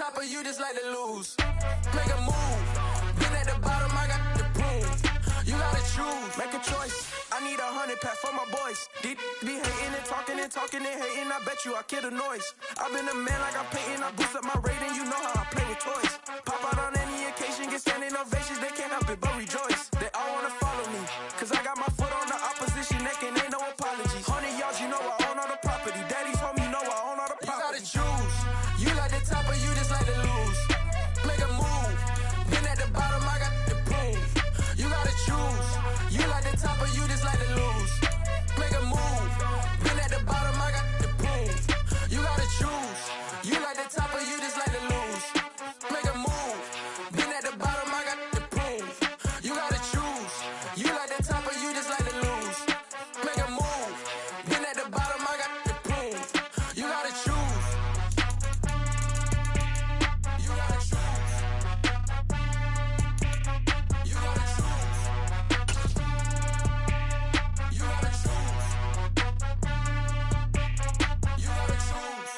top of you just like to lose. Make a move. Been at the bottom, I got the prove. You gotta choose, make a choice. I need 100 pack for my boys. These be hating and talking and hating. I bet you I kill the noise. I've been a man like I'm painting. I boost up my rating. You know how I play with toys. Pop out on any occasion, get standing ovations. They can't help it but rejoice. They all wanna follow me, cause I got my foot on the opposition neck and ain't no apologies. 100 yards, you know I own all the property. Daddy's home, you know I own all the property. You gotta choose. You like the top or you just like to lose. Make a move. Been at the bottom, I got the prove. You gotta choose. You like the top or you just like to lose. Make a move. Been at the bottom, I got the prove. You gotta choose. You like the top or you just like to lose. Make a move. Been at the bottom, I got the prove. You gotta choose. You like the top or you just like to lose. Make a move. Been at the bottom, I got the prove. You gotta choose. You gotta choose. You gotta choose. You gotta choose. You gotta choose.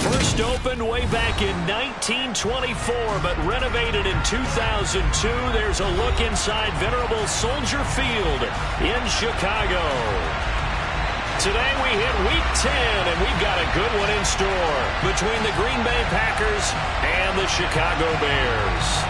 First opened way back in 1924, but renovated in 2002. There's a look inside venerable Soldier Field in Chicago. Today we hit Week 10, and we've got a good one in store between the Green Bay Packers and the Chicago Bears.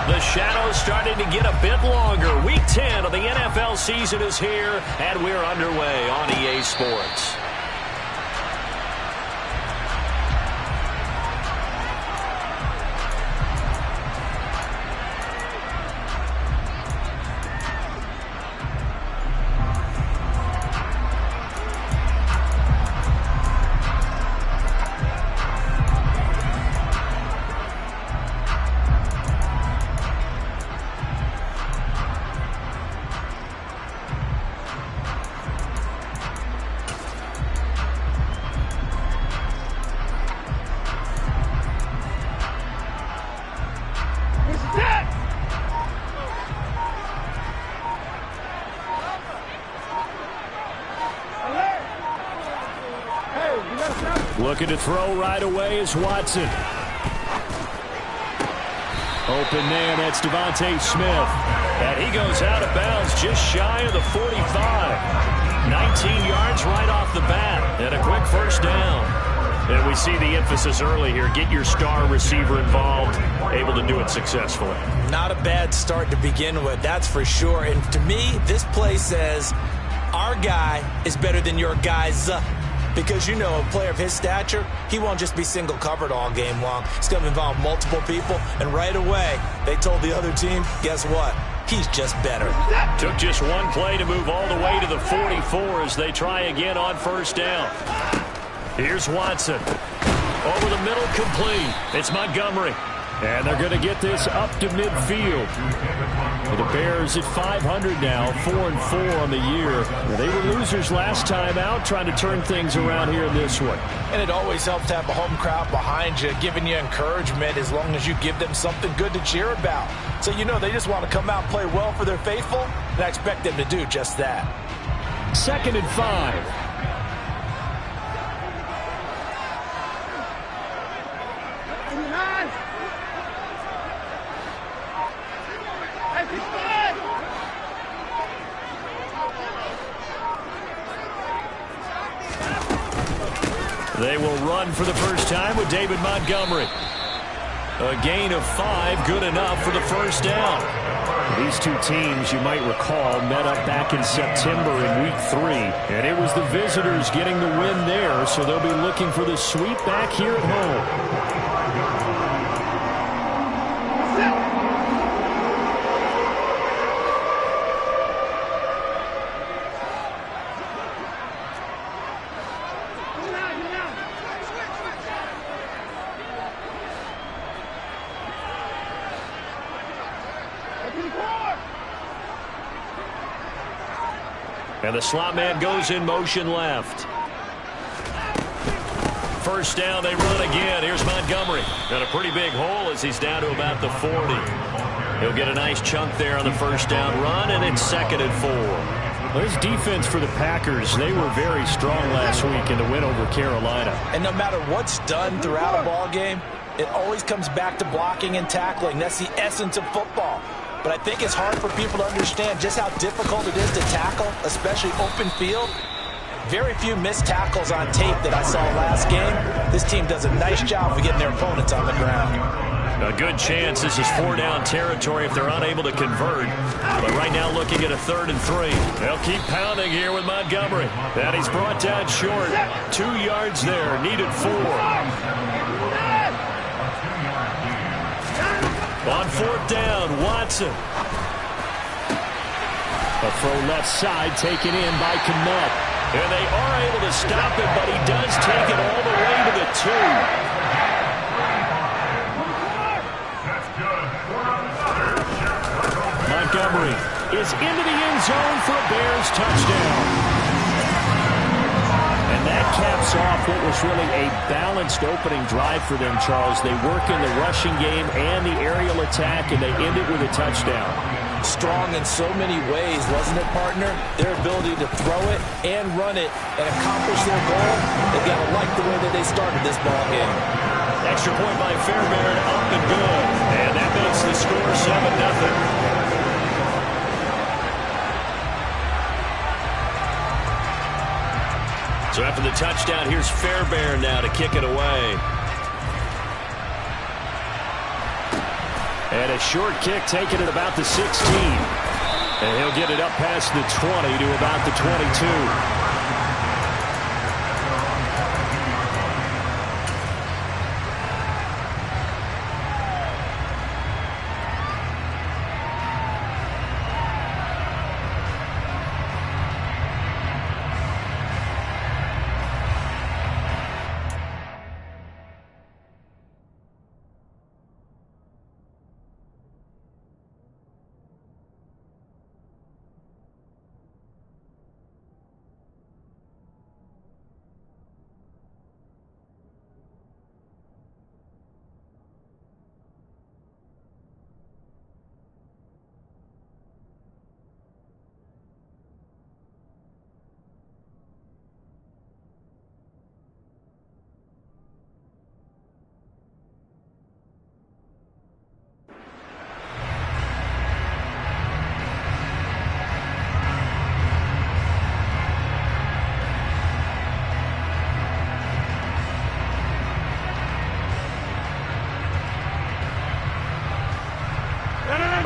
The shadow's starting to get a bit longer. Week 10 of the NFL season is here, and we're underway on EA Sports. Looking to throw right away is Watson. Open man, that's Devontae Smith. And he goes out of bounds just shy of the 45. 19 yards right off the bat. And a quick first down. And we see the emphasis early here. Get your star receiver involved. Able to do it successfully. Not a bad start to begin with, that's for sure. And to me, this play says our guy is better than your guy's. Because, you know, a player of his stature, he won't just be single covered all game long. He's going to involve multiple people. And right away, they told the other team, guess what? He's just better. Took just one play to move all the way to the 44 as they try again on first down. Here's Watson. Over the middle, complete. It's Montgomery. And they're going to get this up to midfield. The Bears at 500 now, 4-4 on the year. They were losers last time out, trying to turn things around here in this one. And it always helps to have a home crowd behind you, giving you encouragement as long as you give them something good to cheer about. So you know they just want to come out and play well for their faithful, and I expect them to do just that. 2nd and 5. They will run for the first time with David Montgomery. A gain of 5, good enough for the first down. These two teams, you might recall, met up back in September in Week 3. And it was the visitors getting the win there, so they'll be looking for the sweep back here at home. And the slot man goes in motion left. first down. They run again. Here's Montgomery. Got a pretty big hole as he's down to about the 40. He'll get a nice chunk there on the first down run, and it's 2nd and 4. Well, this defense for the Packers, they were very strong last week in the win over Carolina. And no matter what's done throughout a ball game, it always comes back to blocking and tackling. That's the essence of football. But I think it's hard for people to understand just how difficult it is to tackle, especially open field. Very few missed tackles on tape that I saw last game. This team does a nice job of getting their opponents on the ground. A good chance this is 4-down territory if they're unable to convert. But right now looking at a 3rd and 3. They'll keep pounding here with Montgomery. And he's brought down short. 2 yards there. Needed 4. On 4th down, Watson. A throw left side taken in by Killa. And they are able to stop him, but he does take it all the way to the 2. Montgomery is into the end zone for a Bears touchdown. And that caps off what was really a balanced opening drive for them, Charles. They work in the rushing game and the aerial attack, and they end it with a touchdown. Strong in so many ways, wasn't it, partner? Their ability to throw it and run it and accomplish their goal, they've got to like the way that they started this ball game. Extra point by Fairbairn, up and good. And that makes the score 7-0. So after the touchdown, here's Fairbairn now to kick it away. And a short kick taken at about the 16. And he'll get it up past the 20 to about the 22.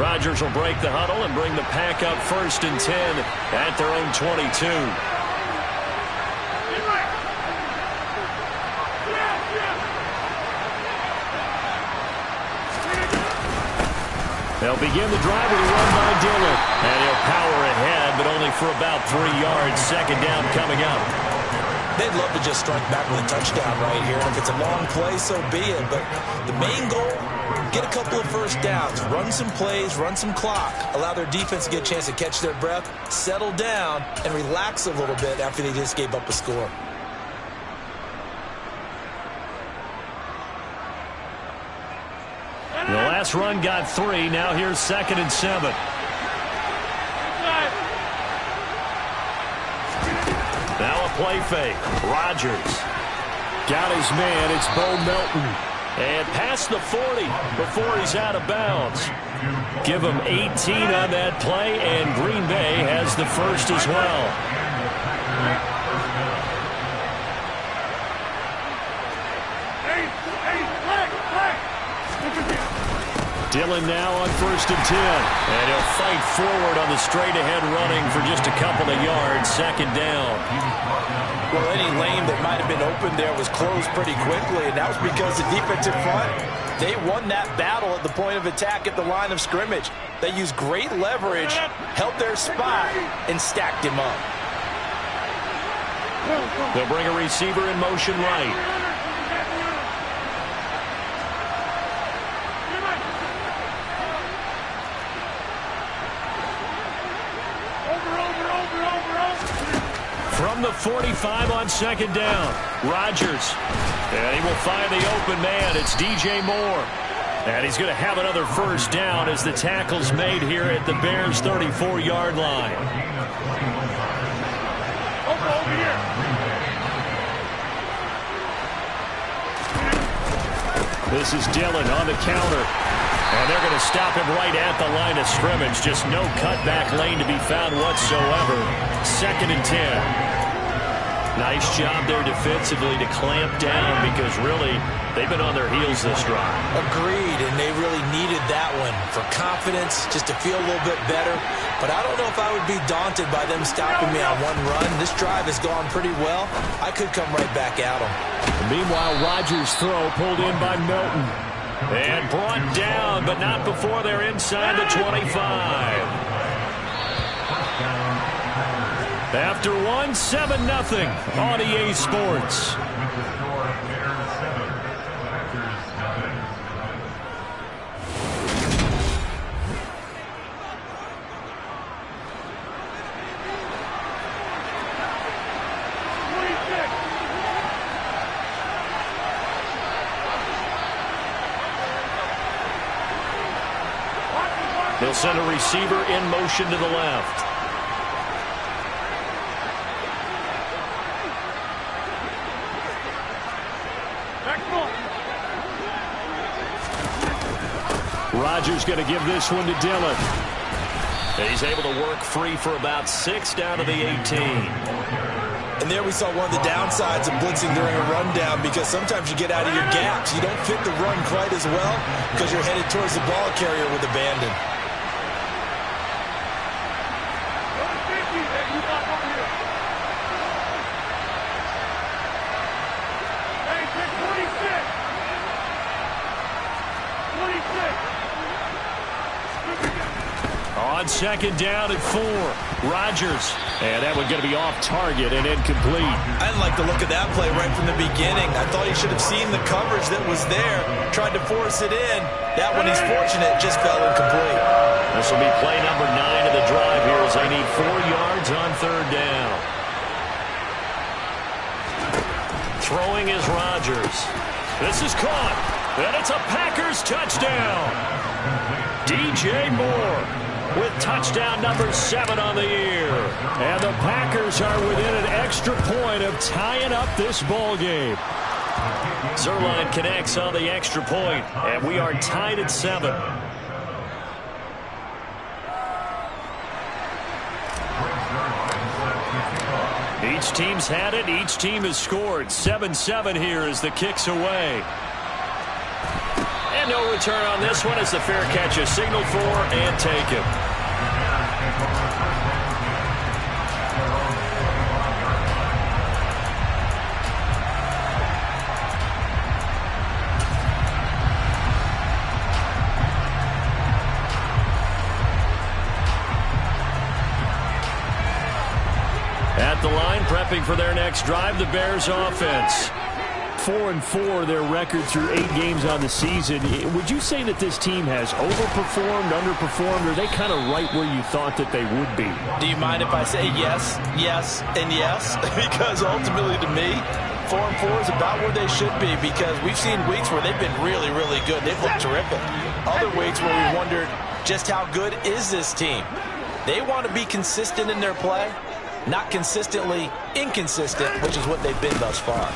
Rodgers will break the huddle and bring the Pack up 1st and 10 at their own 22. They'll begin the drive with a run by Dillon. And he'll power ahead, but only for about 3 yards. 2nd down coming up. They'd love to just strike back with a touchdown right here. If it's a long play, so be it. But the main goal, get a couple of first downs, run some plays, run some clock, allow their defense to get a chance to catch their breath, settle down, and relax a little bit after they just gave up a score. The last run got 3. Now here's 2nd and 7. Now a play fake. Rodgers. Got his man. It's Bo Melton. And past the 40 before he's out of bounds. Give him 18 on that play, and Green Bay has the first as well. Dillon now on 1st and 10. And he'll fight forward on the straight-ahead running for just a couple of yards. 2nd down. Well, any lane that might have been open there was closed pretty quickly, and that was because the defensive front, they won that battle at the point of attack at the line of scrimmage. They used great leverage, held their spot, and stacked him up. They'll bring a receiver in motion right. From the 45 on second down. Rodgers. And he will find the open man. It's DJ Moore. And he's going to have another first down as the tackle's made here at the Bears' 34-yard line. Over here. This is Dillon on the counter. And they're going to stop him right at the line of scrimmage. Just no cutback lane to be found whatsoever. 2nd and 10. Nice job there defensively to clamp down because really they've been on their heels this drive. Agreed, and they really needed that one for confidence, just to feel a little bit better. But I don't know if I would be daunted by them stopping me on one run. This drive has gone pretty well. I could come right back at them. Meanwhile, Rodgers' throw pulled in by Milton. And brought down, but not before they're inside the 25. After 1, 7-0 on EA Sports. They'll send a receiver in motion to the left. Rodgers going to give this one to Dillon. He's able to work free for about 6 down to the 18. And there we saw one of the downsides of blitzing during a rundown, because sometimes you get out of your gaps. You don't fit the run quite as well because you're headed towards the ball carrier with abandon. On 2nd down at 4, Rodgers. And that one going to be off target and incomplete. I didn't like the look of that play right from the beginning. I thought he should have seen the coverage that was there, tried to force it in. That one, he's fortunate, just fell incomplete. This will be play number 9 of the drive here as they need 4 yards on 3rd down. Throwing is Rodgers. This is caught. And it's a Packers touchdown. DJ Moore with touchdown number 7 on the year. And the Packers are within an extra point of tying up this ball game. Zuerlein connects on the extra point, and we are tied at 7. Each team's had it. Each team has scored. 7-7 here as the kick's away. And no return on this one as the fair catch is signaled for and taken. At the line, prepping for their next drive, the Bears offense. 4-4 their record through 8 games on the season. Would you say that this team has overperformed, underperformed, or are they kind of right where you thought that they would be? Do you mind if I say yes, yes, and yes? Because ultimately to me, 4-4 is about where they should be, because we've seen weeks where they've been really, really good. They've looked terrific. Other weeks where we wondered just how good is this team. They want to be consistent in their play, not consistently inconsistent, which is what they've been thus far.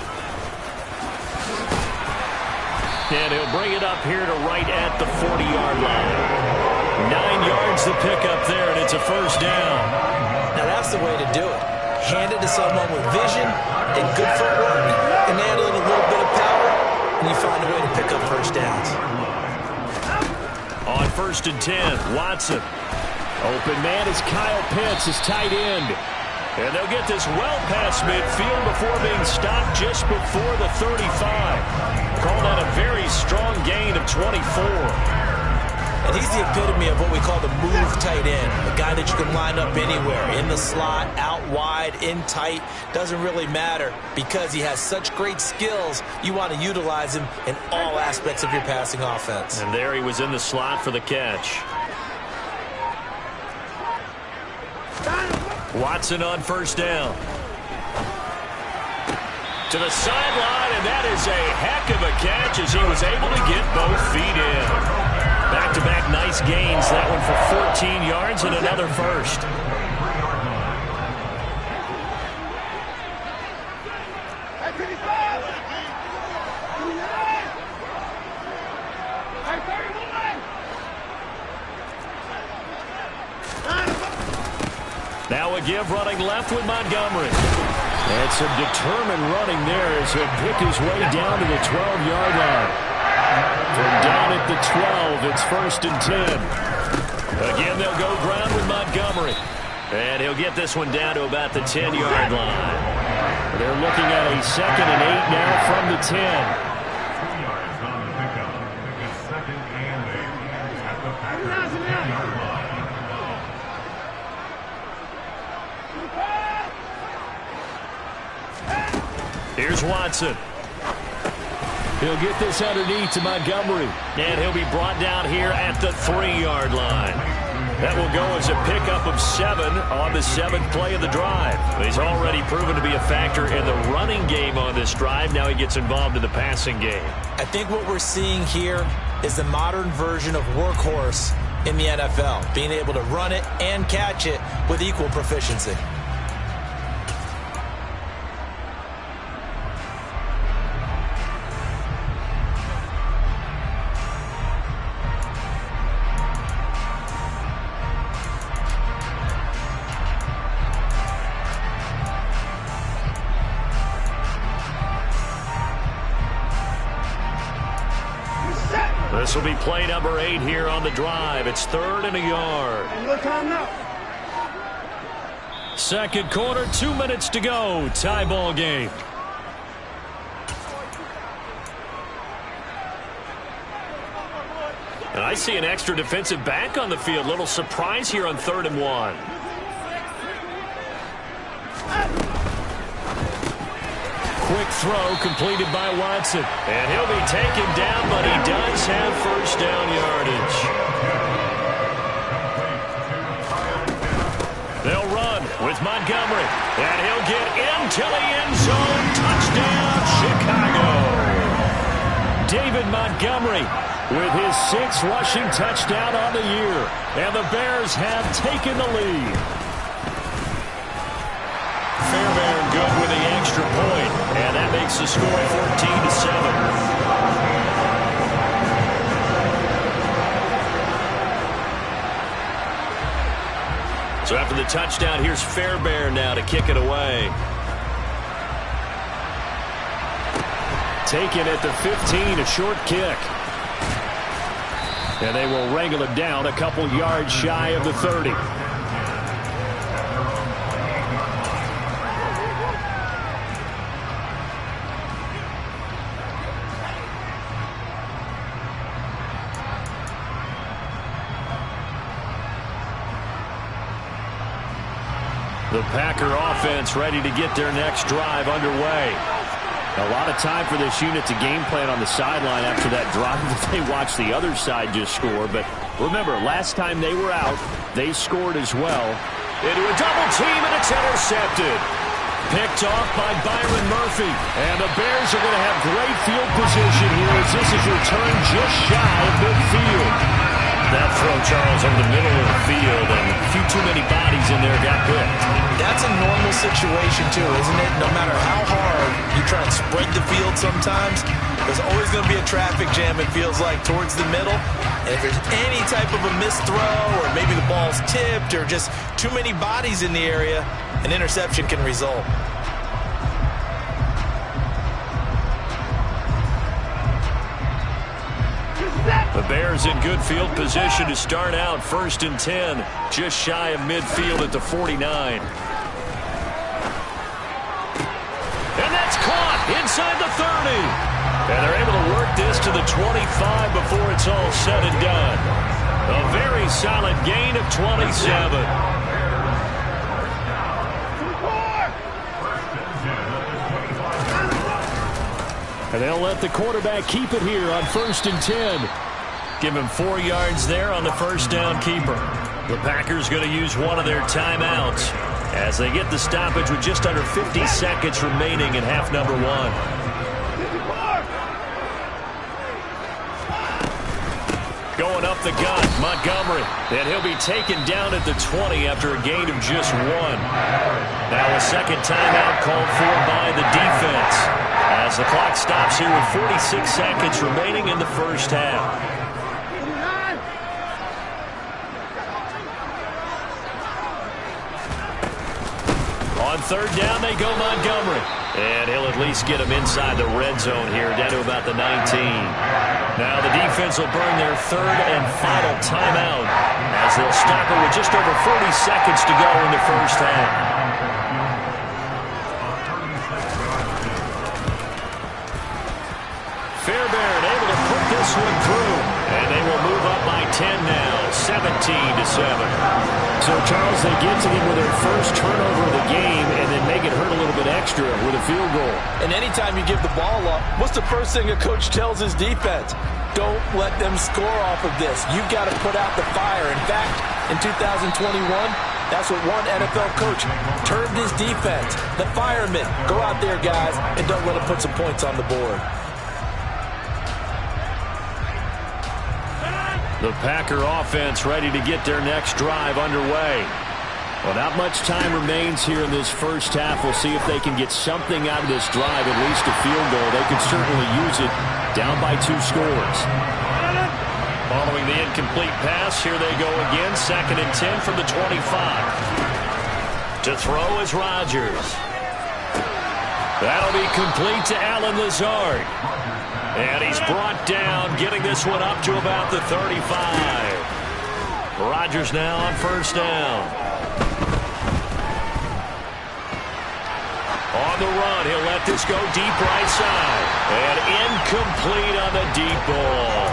And he'll bring it up here to right at the 40-yard line. 9 yards to pick up there, and it's a first down. Now that's the way to do it. Hand it to someone with vision and good footwork, and add a little bit of power, and you find a way to pick up first downs. On 1st and 10, Watson. Open man is Kyle Pitts, his tight end. And they'll get this well past midfield before being stopped just before the 35. Call that a very strong gain of 24. And he's the epitome of what we call the move tight end. A guy that you can line up anywhere. In the slot, out wide, in tight. Doesn't really matter. Because he has such great skills, you want to utilize him in all aspects of your passing offense. And there he was in the slot for the catch. Watson on 1st down. To the sideline, and that is a heck of a catch as he was able to get both feet in. Back-to-back nice gains. That one for 14 yards and another first. Now a give running left with Montgomery. And some determined running there as he'll pick his way down to the 12-yard line. From down at the 12, it's 1st and 10. Again, they'll go ground with Montgomery. And he'll get this one down to about the 10-yard line. They're looking at a 2nd and 8 now from the 10. 2 yards on the pickup. It's 2nd and 8 at the Packers' 10-yard line. Here's Watson. He'll get this underneath to Montgomery. And he'll be brought down here at the 3-yard line. That will go as a pickup of 7 on the 7th play of the drive. He's already proven to be a factor in the running game on this drive. Now he gets involved in the passing game. I think what we're seeing here is the modern version of workhorse in the NFL, being able to run it and catch it with equal proficiency. This will be play number 8 here on the drive. It's 3rd and a yard. Second quarter, 2 minutes to go. Tie ball game. And I see an extra defensive back on the field. Little surprise here on 3rd and 1. Quick throw completed by Watson. And he'll be taken down, but he does have first down yardage. They'll run with Montgomery. And he'll get into the end zone. Touchdown, Chicago. David Montgomery with his 6th rushing touchdown on the year. And the Bears have taken the lead. Fairbairn good with the extra point, and that makes the score 14-7. So after the touchdown, here's Fairbairn now to kick it away. Taken at the 15, a short kick. And they will wrangle it down a couple yards shy of the 30. The Packer offense ready to get their next drive underway. A lot of time for this unit to game plan on the sideline after that drive that they watched the other side just score. But remember, last time they were out, they scored as well. Into a double team, and it's intercepted. Picked off by Byron Murphy. And the Bears are going to have great field position here as this is returned just shy of midfield. That throw, Charles, over the middle of the field, and a few too many bodies in there got picked. That's a normal situation, too, isn't it? No matter how hard you try and spread the field sometimes, there's always going to be a traffic jam, it feels like, towards the middle. And if there's any type of a missed throw, or maybe the ball's tipped, or just too many bodies in the area, an interception can result. The Bears in good field position to start out 1st and 10, just shy of midfield at the 49. And that's caught inside the 30. And they're able to work this to the 25 before it's all said and done. A very solid gain of 27. And they'll let the quarterback keep it here on 1st and 10. Give him 4 yards there on the first down keeper. The Packers going to use one of their timeouts. as they get the stoppage with just under 50 seconds remaining in half number one. Going up the gut, Montgomery. And he'll be taken down at the 20 after a gain of just one. Now a second timeout called for by the defense, as the clock stops here with 46 seconds remaining in the first half. On third down, they go Montgomery. And he'll at least get him inside the red zone here, down to about the 19. Now the defense will burn their third and final timeout, as they'll stop it with just over 40 seconds to go in the first half. Fairbairn able to put this one through, and they will move up by 10 now, 17-7. So, Charles, they get to him with their first turnover of the game and then make it hurt a little bit extra with a field goal. And anytime you give the ball up, what's the first thing a coach tells his defense? Don't let them score off of this. You've got to put out the fire. In fact, in 2021, that's what one NFL coach termed his defense. The firemen. Go out there, guys, and don't let them put some points on the board. The Packer offense ready to get their next drive underway. Well, not much time remains here in this first half. We'll see if they can get something out of this drive, at least a field goal. They can certainly use it, down by 2 scores. Following the incomplete pass, here they go again. 2nd and 10 from the 25. To throw is Rodgers. That'll be complete to Allen Lazard. And he's brought down, getting this one up to about the 35. Rodgers now on first down. On the run, he'll let this go deep right side. And incomplete on the deep ball.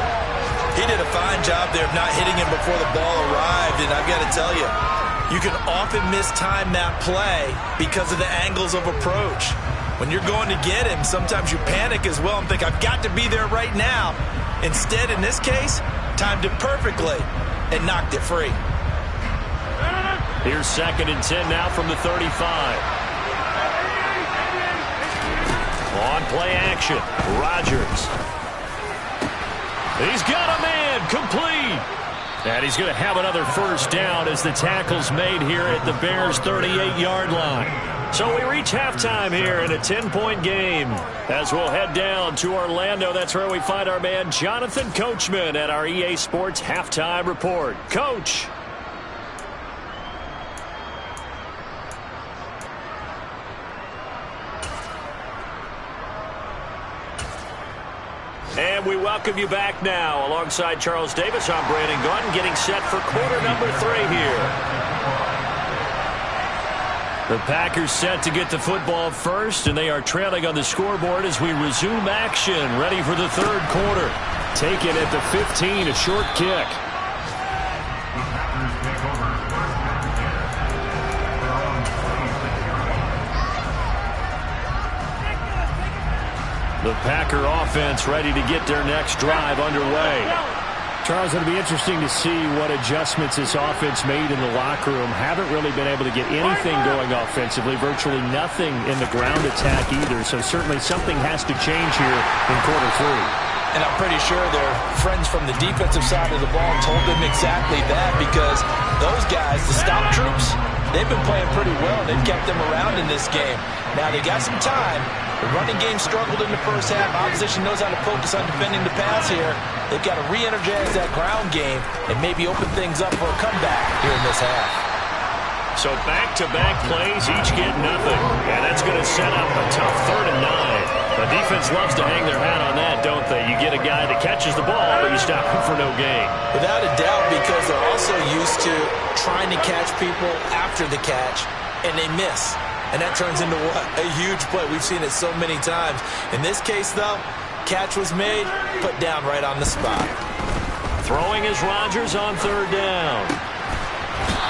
He did a fine job there of not hitting him before the ball arrived. And I've got to tell you, you can often mistime that play because of the angles of approach. When you're going to get him, sometimes you panic as well and think, I've got to be there right now. Instead, in this case, timed it perfectly and knocked it free. Here's 2nd and 10 now from the 35. On play action, Rodgers. He's got a man, complete. And he's going to have another first down as the tackle's made here at the Bears' 38-yard line. So we reach halftime here in a 10-point game. As we'll head down to Orlando, that's where we find our man Jonathan Coachman at our EA Sports Halftime Report. Coach. And we welcome you back now. Alongside Charles Davis, I'm Brandon Gunn, getting set for quarter number 3 here. The Packers set to get the football first, and they are trailing on the scoreboard as we resume action, ready for the third quarter. Taken at the 15, a short kick. The Packer offense ready to get their next drive underway. Charles, it'll be interesting to see what adjustments this offense made in the locker room. Haven't really been able to get anything going offensively, virtually nothing in the ground attack either. So certainly something has to change here in quarter 3. And I'm pretty sure their friends from the defensive side of the ball told them exactly that, because those guys, the stop troops, they've been playing pretty well. They've kept them around in this game. Now they got some time. The running game struggled in the first half. Opposition knows how to focus on defending the pass here. They've got to re-energize that ground game and maybe open things up for a comeback here in this half. So back-to-back plays, each get nothing. And that's going to set up a tough 3rd and 9. The defense loves to hang their hat on that, don't they? You get a guy that catches the ball, but you stop him for no gain. Without a doubt, because they're also used to trying to catch people after the catch, and they miss. And that turns into what? A huge play. We've seen it so many times. In this case, though, catch was made, put down right on the spot. Throwing is Rodgers on 3rd down.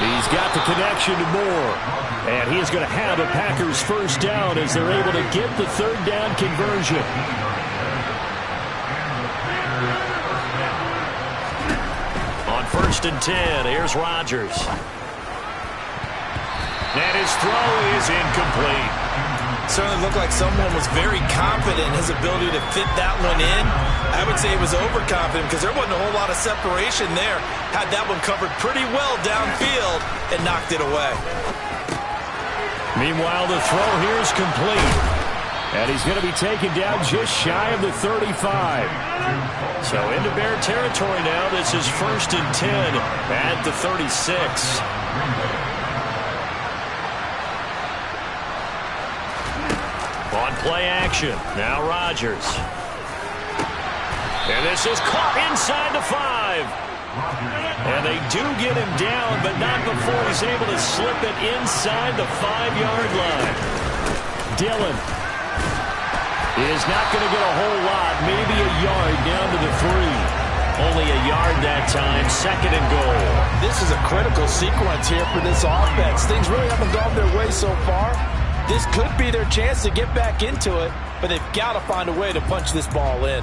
He's got the connection to Moore. And he is going to have a Packers first down as they're able to get the 3rd down conversion. On 1st and 10, here's Rodgers. And his throw is incomplete. Certainly looked like someone was very confident in his ability to fit that one in. I would say he was overconfident because there wasn't a whole lot of separation there. Had that one covered pretty well downfield and knocked it away. Meanwhile, the throw here is complete. And he's going to be taken down just shy of the 35. So into Bear territory now. This is 1st and 10 at the 36. On play action. Now Rodgers. And this is caught inside the 5. And they do get him down, but not before he's able to slip it inside the 5-yard line. Dillon is not going to get a whole lot, maybe a yard down to the 3. Only a yard that time, 2nd and goal. This is a critical sequence here for this offense. Things really haven't gone their way so far. This could be their chance to get back into it, but they've got to find a way to punch this ball in.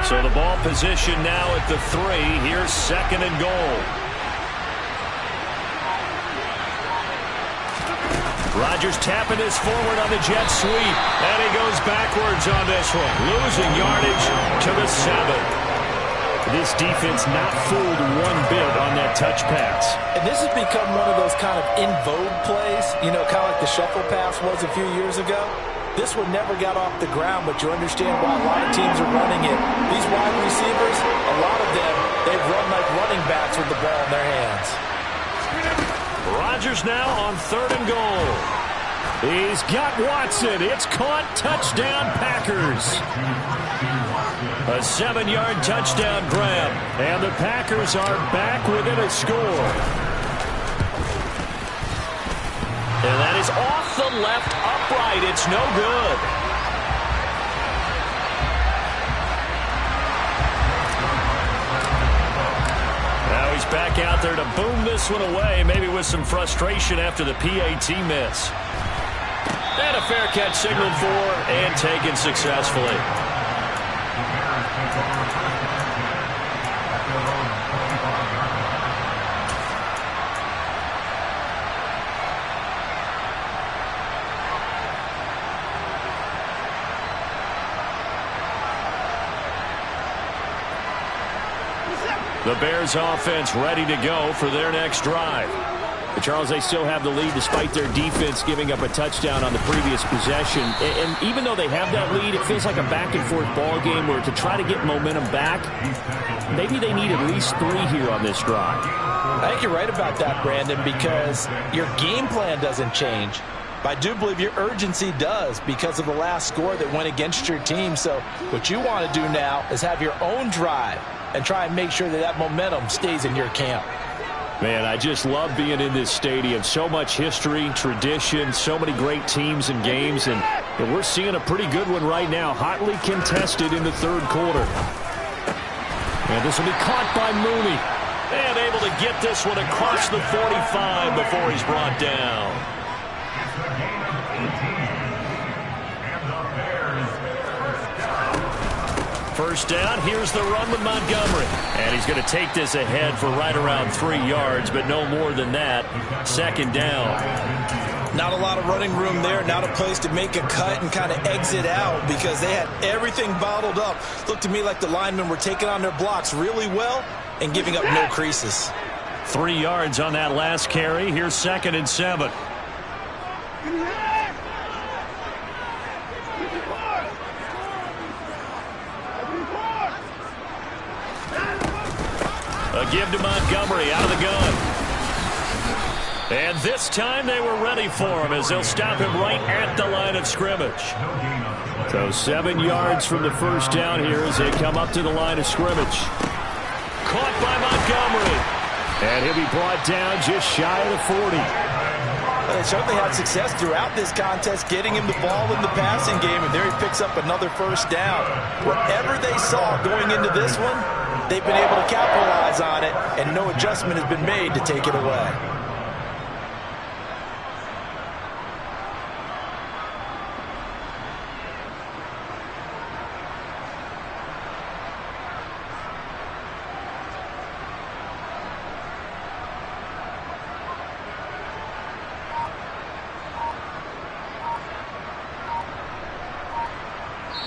So the ball position now at the 3. Here's 2nd and goal. Rodgers tapping this forward on the jet sweep. And he goes backwards on this one. Losing yardage to the 7. This defense not fooled one bit on that touch pass. And this has become one of those kind of in vogue plays, you know, kind of like the shuffle pass was a few years ago. This one never got off the ground, but you understand why a lot of teams are running it. These wide receivers, a lot of them, they've run like running backs with the ball in their hands. Rodgers now on 3rd and goal. He's got Watson. It's caught. Touchdown, Packers. A 7-yard touchdown grab. And the Packers are back within a score. And that is off the left upright. It's no good. Now he's back out there to boom this one away, maybe with some frustration after the PAT miss. And a fair catch signaled for and taken successfully. The Bears offense ready to go for their next drive. But Charles, they still have the lead despite their defense giving up a touchdown on the previous possession. And even though they have that lead, it feels like a back-and-forth ball game where to try to get momentum back, maybe they need at least 3 here on this drive. I think you're right about that, Brandon, because your game plan doesn't change. But I do believe your urgency does because of the last score that went against your team. So what you want to do now is have your own drive and try and make sure that that momentum stays in your camp. Man, I just love being in this stadium. So much history, tradition, so many great teams and games, and we're seeing a pretty good one right now, hotly contested in the 3rd quarter. And this will be caught by Mooney. And able to get this one across the 45 before he's brought down. First down, here's the run with Montgomery. And he's going to take this ahead for right around 3 yards, but no more than that. 2nd down. Not a lot of running room there, not a place to make a cut and kind of exit out because they had everything bottled up. Looked to me like the linemen were taking on their blocks really well and giving up no creases. 3 yards on that last carry. Here's 2nd and 7. A give to Montgomery out of the gun. And this time they were ready for him as they'll stop him right at the line of scrimmage. So 7 yards from the first down here as they come up to the line of scrimmage. Caught by Montgomery. And he'll be brought down just shy of the 40. They certainly had success throughout this contest getting him the ball in the passing game, and there he picks up another first down. Whatever they saw going into this one, they've been able to capitalize on it, and no adjustment has been made to take it away.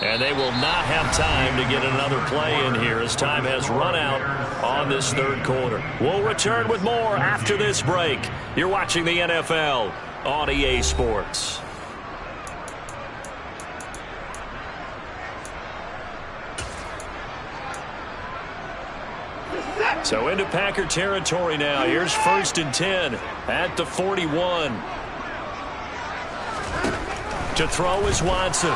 And they will not have time to get another play in here as time has run out on this third quarter. We'll return with more after this break. You're watching the NFL on EA Sports. So into Packer territory now. Here's 1st and 10 at the 41. To throw is Watson.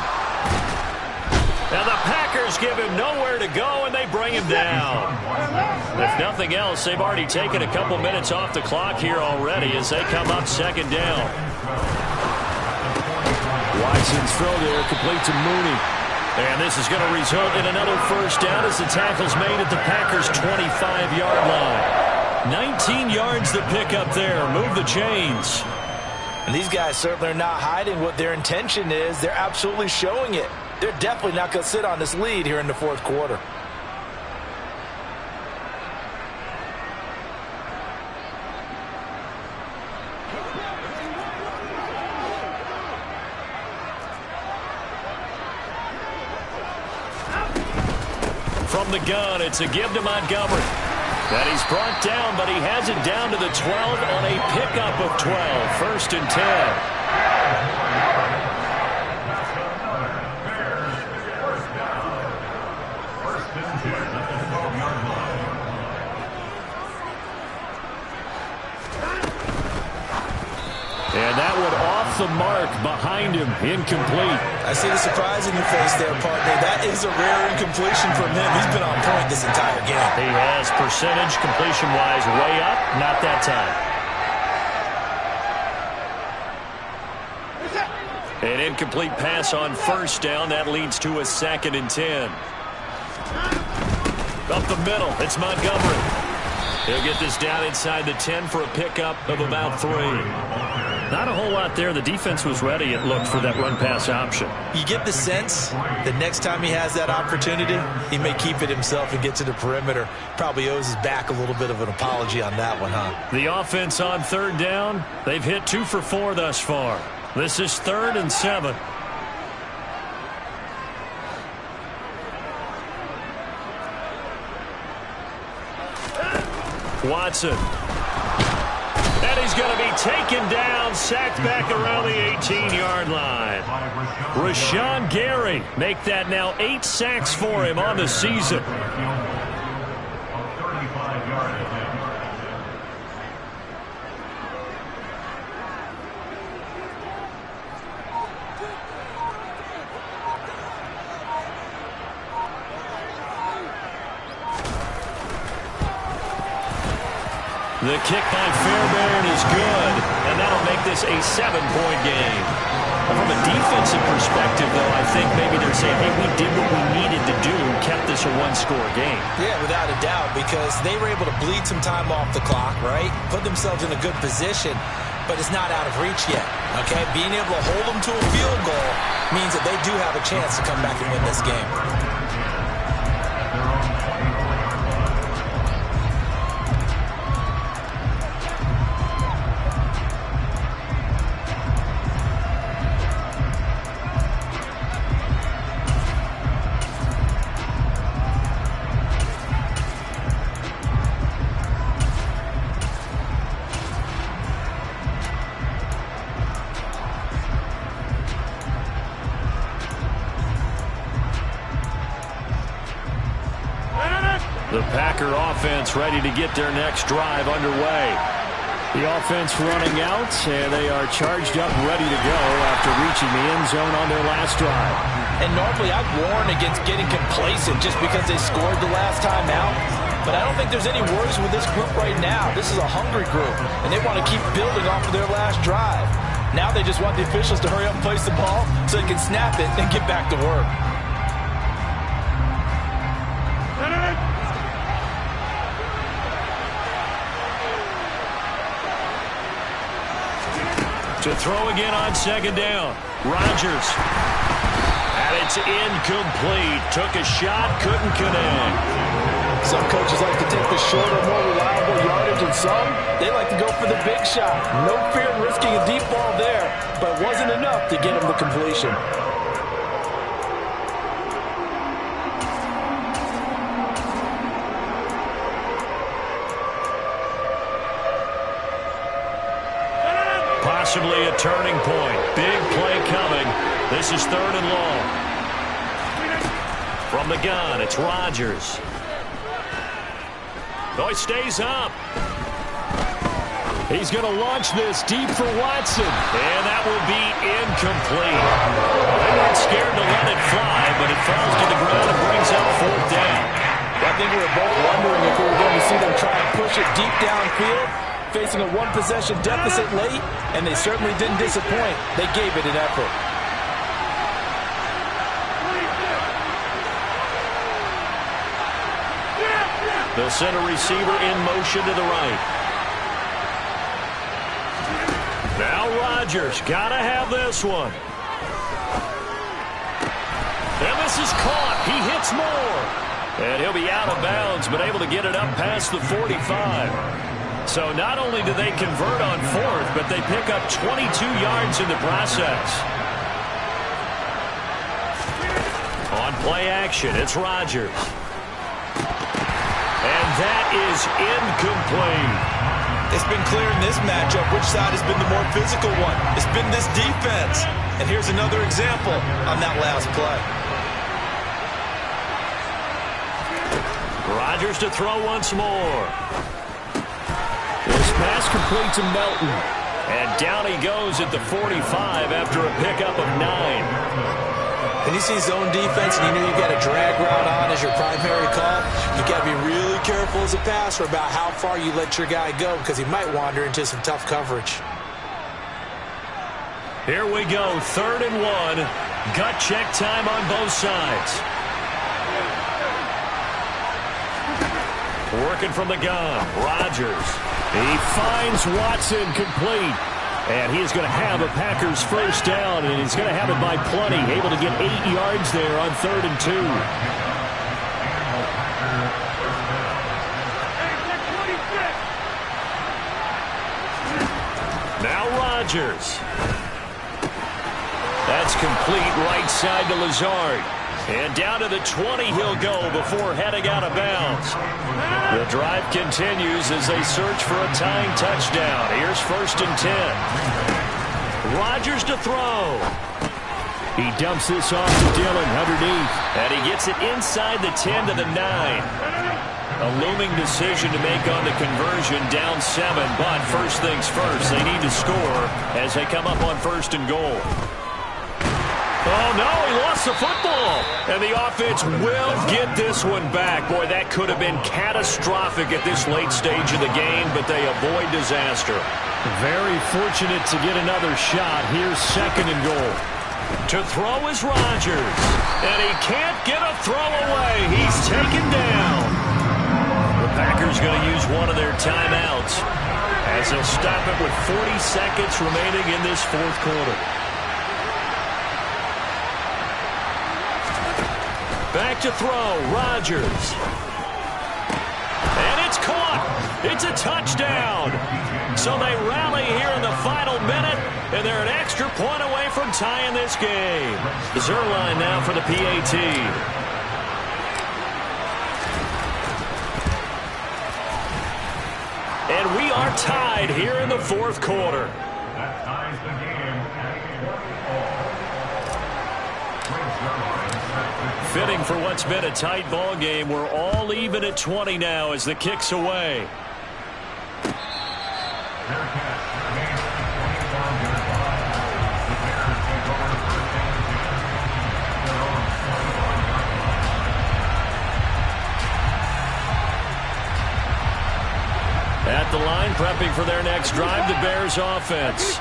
Now the Packers give him nowhere to go, and they bring him down. If nothing else, they've already taken a couple minutes off the clock here already as they come up 2nd down. Watson's throw there, complete to Mooney. And this is going to result in another 1st down as the tackle's made at the Packers' 25-yard line. 19 yards to pick up there. Move the chains. And these guys certainly are not hiding what their intention is. They're absolutely showing it. They're definitely not going to sit on this lead here in the 4th quarter. From the gun, it's a give to Montgomery. And he's brought down, but he has it down to the 12 on a pickup of 12. 1st and 10. And that one off the mark behind him, incomplete. I see the surprise in your face there, partner. That is a rare incompletion from him. He's been on point this entire game. He has percentage completion-wise way up, not that time. An incomplete pass on 1st down. That leads to a 2nd and 10. Up the middle, it's Montgomery. He'll get this down inside the 10 for a pickup of about 3. Not a whole lot there. The defense was ready, it looked, for that run-pass option. You get the sense that next time he has that opportunity, he may keep it himself and get to the perimeter. Probably owes his back a little bit of an apology on that one, huh? The offense on 3rd down, they've hit 2 for 4 thus far. This is 3rd and 7. Watson. And he's going to be taken down, sacked back around the 18-yard line. Rashawn Gary make that now 8 sacks for him on the season. The kick by Fairbairn is good, and that'll make this a 7-point game. From a defensive perspective, though, I think maybe they're saying, hey, we did what we needed to do, kept this a 1-score game. Yeah, without a doubt, because they were able to bleed some time off the clock, right? Put themselves in a good position, but it's not out of reach yet, okay? Being able to hold them to a field goal means that they do have a chance to come back and win this game. The Packer offense ready to get their next drive underway. The offense running out, and they are charged up, ready to go after reaching the end zone on their last drive. And normally I'd warn against getting complacent just because they scored the last time out. But I don't think there's any worries with this group right now. This is a hungry group, and they want to keep building off of their last drive. Now they just want the officials to hurry up and place the ball so they can snap it and get back to work. To throw again on 2nd down. Rodgers. And it's incomplete. Took a shot, couldn't connect. Some coaches like to take the shorter, more reliable yardage, and some, they like to go for the big shot. No fear in risking a deep ball there, but it wasn't enough to get him the completion. Possibly a turning point. Big play coming. This is 3rd and long. From the gun, it's Rodgers. Oh, he stays up. He's going to launch this deep for Watson. And that will be incomplete. They weren't scared to let it fly, but it falls to the ground and brings up 4th down. I think we were both wondering if we were going to see them try and push it deep downfield, facing a one-possession deficit late, and they certainly didn't disappoint. They gave it an effort. They'll send a receiver in motion to the right. Now Rodgers, gotta have this one. And this is caught. He hits more. And he'll be out of bounds, but able to get it up past the 45. So not only do they convert on 4th, but they pick up 22 yards in the process. On play action, it's Rodgers. And that is incomplete. It's been clear in this matchup which side has been the more physical one. It's been this defense. And here's another example on that last play. Rodgers to throw once more. This pass complete to Melton. And down he goes at the 45 after a pickup of 9. When you see zone defense and you know you've got a drag route on as your primary call, you got to be really careful as a passer about how far you let your guy go because he might wander into some tough coverage. Here we go, 3rd and 1. Gut check time on both sides. Working from the gun, Rodgers. He finds Watson complete. And he is going to have a Packers 1st down, and he's going to have it by plenty. Able to get 8 yards there on 3rd and 2. Now Rodgers. That's complete right side to Lazard. And down to the 20 he'll go before heading out of bounds. The drive continues as they search for a tying touchdown. Here's 1st and 10. Rodgers to throw. He dumps this off to Dillon underneath. And he gets it inside the 10 to the 9. A looming decision to make on the conversion, down 7. But first things first, they need to score as they come up on 1st and goal. Oh, no, he lost the football. And the offense will get this one back. Boy, that could have been catastrophic at this late stage of the game, but they avoid disaster. Very fortunate to get another shot. Here's 2nd and goal. To throw is Rodgers. And he can't get a throw away. He's taken down. The Packers going to use one of their timeouts as they'll stop it with 40 seconds remaining in this 4th quarter. Back to throw, Rodgers. And it's caught. It's a touchdown. So they rally here in the final minute, and they're an extra point away from tying this game. Zerline now for the PAT. And we are tied here in the 4th quarter. That ties the game. Fitting for what's been a tight ball game. We're all even at 20 now as the kick's away. At the line, prepping for their next drive, the Bears offense.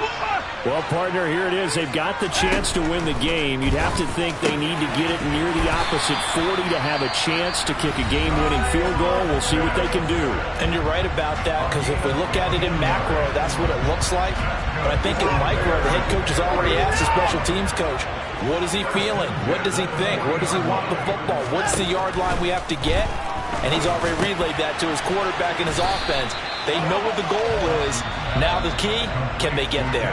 Well, partner, here it is. They've got the chance to win the game. You'd have to think they need to get it near the opposite 40 to have a chance to kick a game-winning field goal. We'll see what they can do. And you're right about that, because if we look at it in macro, that's what it looks like. But I think in micro, the head coach has already asked the special teams coach, what is he feeling? What does he think? Where does he want the football? What's the yard line we have to get? And he's already relayed that to his quarterback and his offense. They know what the goal is. Now the key, can they get there?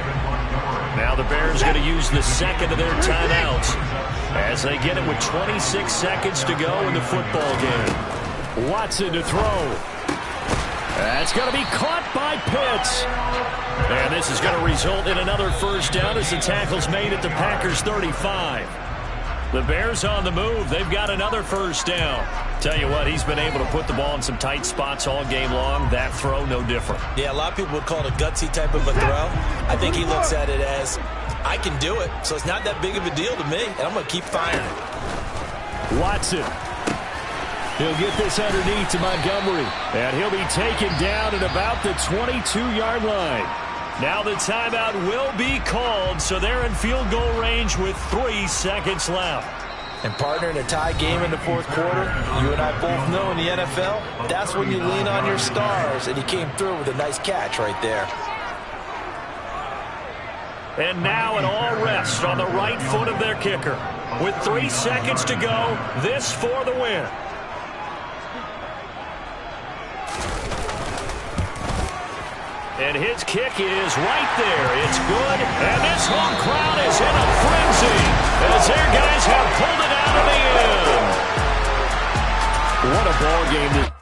Now the Bears going to use the 2nd of their timeouts as they get it with 26 seconds to go in the football game. Watson to throw. That's going to be caught by Pitts. And this is going to result in another first down as the tackle's made at the Packers' 35. The Bears on the move. They've got another first down. Tell you what, he's been able to put the ball in some tight spots all game long. That throw, no different. Yeah, a lot of people would call it a gutsy type of a throw. I think he looks at it as, I can do it, so it's not that big of a deal to me, and I'm going to keep firing it. Watson. He'll get this underneath to Montgomery. And he'll be taken down at about the 22-yard line. Now the timeout will be called, so they're in field goal range with 3 seconds left. And partner, in a tie game in the fourth quarter, you and I both know in the NFL, that's when you lean on your stars, and he came through with a nice catch right there. And now an all rest on the right foot of their kicker. With 3 seconds to go, this for the win. And his kick is right there. It's good. And this home crowd is in a frenzy as their guys have pulled it out of the end. What a ball game.